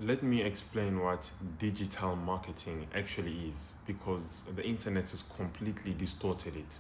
Let me explain what digital marketing actually is because the internet has completely distorted it.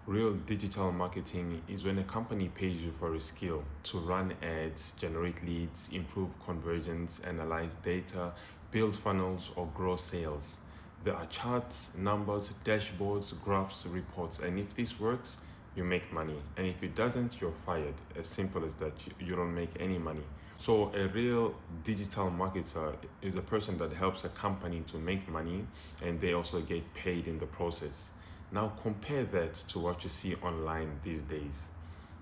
Real digital marketing is when a company pays you for a skill to run ads, generate leads, improve conversions, analyze data, build funnels, or grow sales. There are charts, numbers, dashboards, graphs, reports, and if this works, you make money. And if it doesn't, you're fired. As simple as that. You don't make any money. So, a real digital marketer is a person that helps a company to make money and they also get paid in the process. Now, compare that to what you see online these days.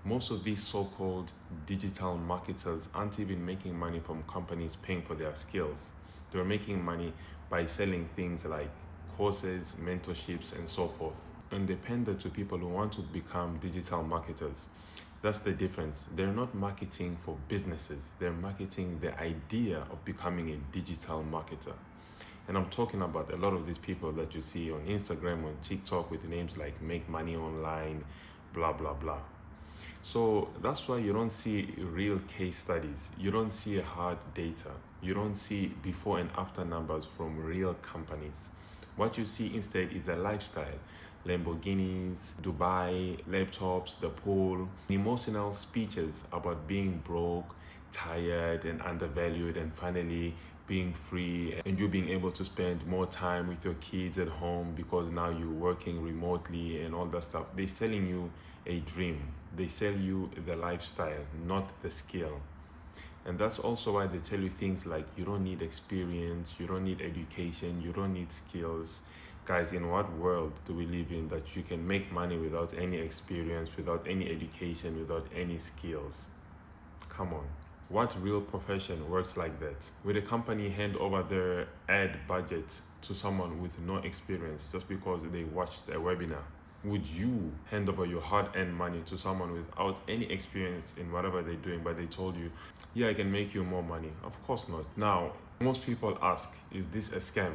Most of these so called digital marketers aren't even making money from companies paying for their skills. They're making money by selling things like courses, mentorships, and so forth. And they pander to people who want to become digital marketers. That's the difference. They're not marketing for businesses, they're marketing the idea of becoming a digital marketer. And I'm talking about a lot of these people that you see on Instagram, on TikTok with names like Make Money Online, blah, blah, blah. So that's why you don't see real case studies. You don't see hard data. You don't see before and after numbers from real companies. What you see instead is a lifestyle. Lamborghinis, Dubai, laptops, the pool, emotional speeches about being broke, tired, and undervalued, and finally being free, and you being able to spend more time with your kids at home because now you're working remotely and all that stuff. They're selling you a dream, they sell you the lifestyle, not the skill. And that's also why they tell you things like you don't need experience, you don't need education, you don't need skills. Guys, in what world do we live in that you can make money without any experience, without any education, without any skills? Come on. What real profession works like that? Will a company hand over their ad budget to someone with no experience just because they watched a webinar? Would you hand over your hard-earned money to someone without any experience in whatever they're doing, but they told you, yeah, I can make you more money? Of course not. Now, most people ask, is this a scam?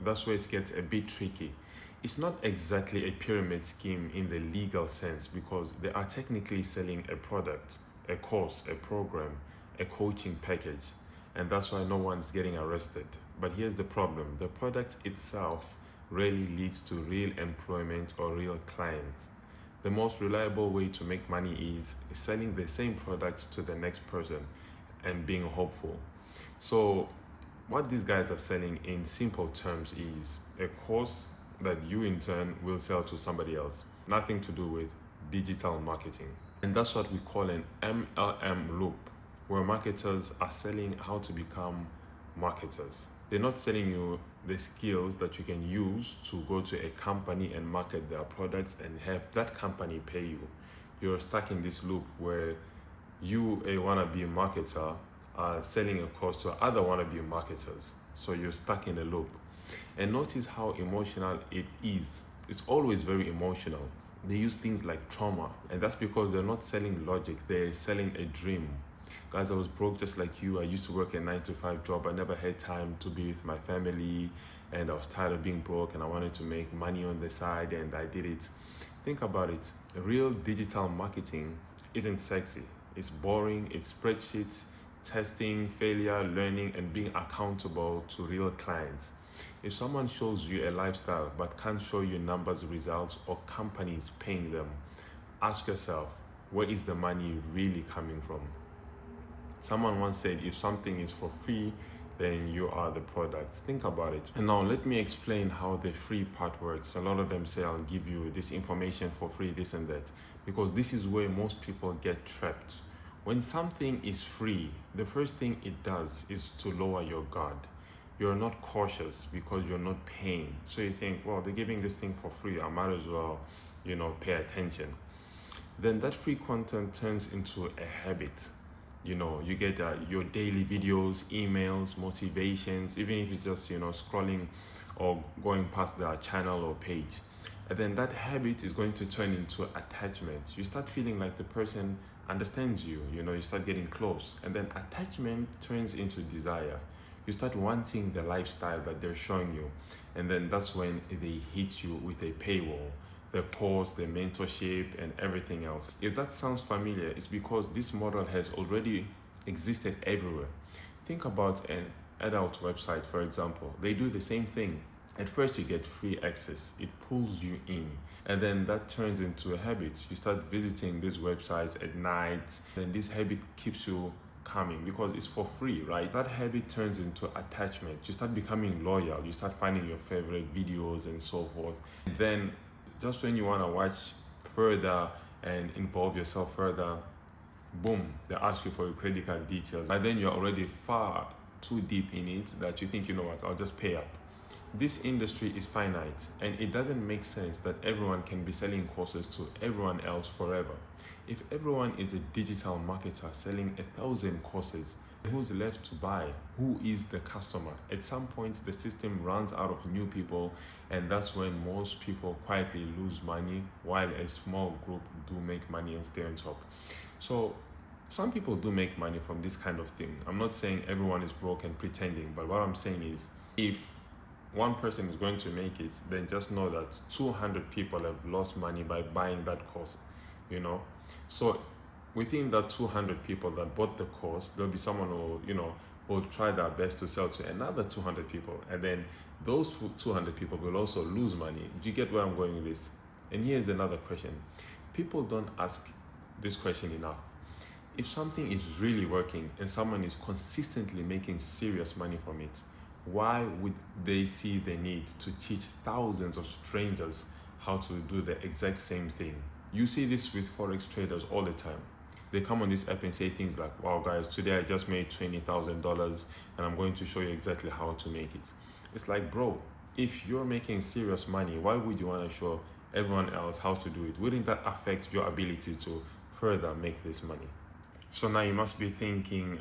That's where it gets a bit tricky. It's not exactly a pyramid scheme in the legal sense because they are technically selling a product, a course, a program, a coaching package, and that's why no one's getting arrested. But here's the problem: the product itself rarely leads to real employment or real clients. The most reliable way to make money is selling the same product to the next person and being hopeful. So, what these guys are selling in simple terms is a course that you in turn will sell to somebody else. Nothing to do with digital marketing. And that's what we call an MLM loop, where marketers are selling how to become marketers. They're not selling you the skills that you can use to go to a company and market their products and have that company pay you. You're stuck in this loop where you, a wannabe marketer, are selling a course to other wannabe marketers. So you're stuck in a loop. And notice how emotional it is. It's always very emotional. They use things like trauma, and that's because they're not selling logic, they're selling a dream. Guys, I was broke just like you. I used to work a 9 to 5 job. I never had time to be with my family, and I was tired of being broke and I wanted to make money on the side, and I did it. Think about it. Real digital marketing isn't sexy. It's boring, it's spreadsheets, testing, failure, learning, and being accountable to real clients. If someone shows you a lifestyle but can't show you numbers, results, or companies paying them, ask yourself, where is the money really coming from? Someone once said, if something is for free, then you are the product. Think about it. And now let me explain how the free part works. A lot of them say, I'll give you this information for free, this and that, because this is where most people get trapped. When something is free, the first thing it does is to lower your guard. You're not cautious because you're not paying. So you think, well, they're giving this thing for free, I might as well, pay attention. Then that free content turns into a habit. You get your daily videos, emails, motivations, even if it's just scrolling or going past their channel or page. And then that habit is going to turn into attachment. You start feeling like the person understands you. You start getting close, and then attachment turns into desire. You start wanting the lifestyle that they're showing you, and then that's when they hit you with a paywall, the course, the mentorship, and everything else. If that sounds familiar, it's because this model has already existed everywhere. Think about adult website, for example, they do the same thing. At first, you get free access, it pulls you in, and then that turns into a habit. You start visiting these websites at night, and this habit keeps you coming because it's for free, right? That habit turns into attachment. You start becoming loyal, you start finding your favorite videos and so forth. And then, just when you want to watch further and involve yourself further, boom, they ask you for your credit card details. And then you're already far too deep in it that you think, you know what, I'll just pay up. This industry is finite, and it doesn't make sense that everyone can be selling courses to everyone else forever. If everyone is a digital marketer selling 1,000 courses, who's left to buy? Who is the customer? At some point, the system runs out of new people, and that's when most people quietly lose money, while a small group do make money and stay on top. So some people do make money from this kind of thing. I'm not saying everyone is broke and pretending, but what I'm saying is, if one person is going to make it, then just know that 200 people have lost money by buying that course, you know. So within that 200 people that bought the course, there'll be someone who, will try their best to sell to another 200 people, and then those 200 people will also lose money. Do you get where I'm going with this? And here's another question. People don't ask this question enough. If something is really working and someone is consistently making serious money from it, why would they see the need to teach thousands of strangers how to do the exact same thing? You see this with Forex traders all the time. They come on this app and say things like, wow guys, today I just made $20,000 and I'm going to show you exactly how to make it. It's like, bro, if you're making serious money, why would you want to show everyone else how to do it? Wouldn't that affect your ability to further make this money? So now you must be thinking,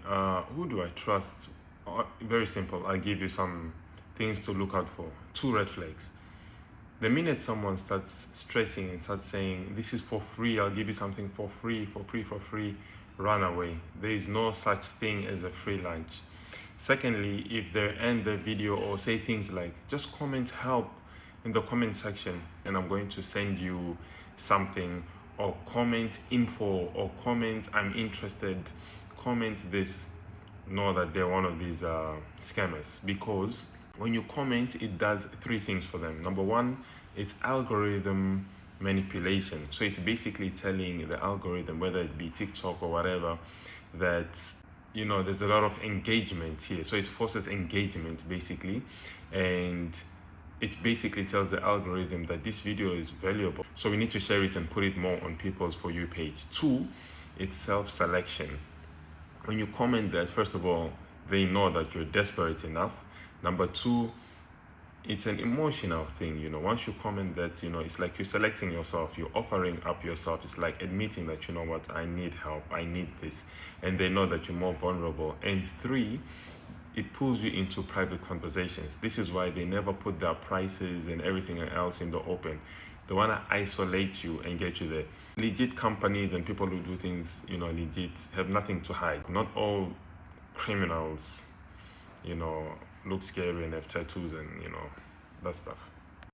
who do I trust? Very simple. I'll give you some things to look out for. 2 red flags. The minute someone starts stressing and starts saying, this is for free, I'll give you something for free, run away. There is no such thing as a free lunch. Secondly, if they end the video or say things like, just comment help in the comment section and I'm going to send you something, or comment info, or comment I'm interested, comment this, know that they're one of these scammers, because when you comment, it does 3 things for them. Number 1, it's algorithm manipulation. So it's basically telling the algorithm, whether it be TikTok or whatever, that there's a lot of engagement here. So it forces engagement basically, and it basically tells the algorithm that this video is valuable, so we need to share it and put it more on people's For You page. 2, it's self-selection. When you comment that, first of all, they know that you're desperate enough. Number 2, it's an emotional thing. Once you comment that, it's like you're selecting yourself, you're offering up yourself. It's like admitting that, you know what, I need help, I need this. And they know that you're more vulnerable. And 3, it pulls you into private conversations. This is why they never put their prices and everything else in the open. They want to isolate you and get you there. Legit companies and people who do things, legit, have nothing to hide. Not all criminals, look scary and have tattoos and, that stuff.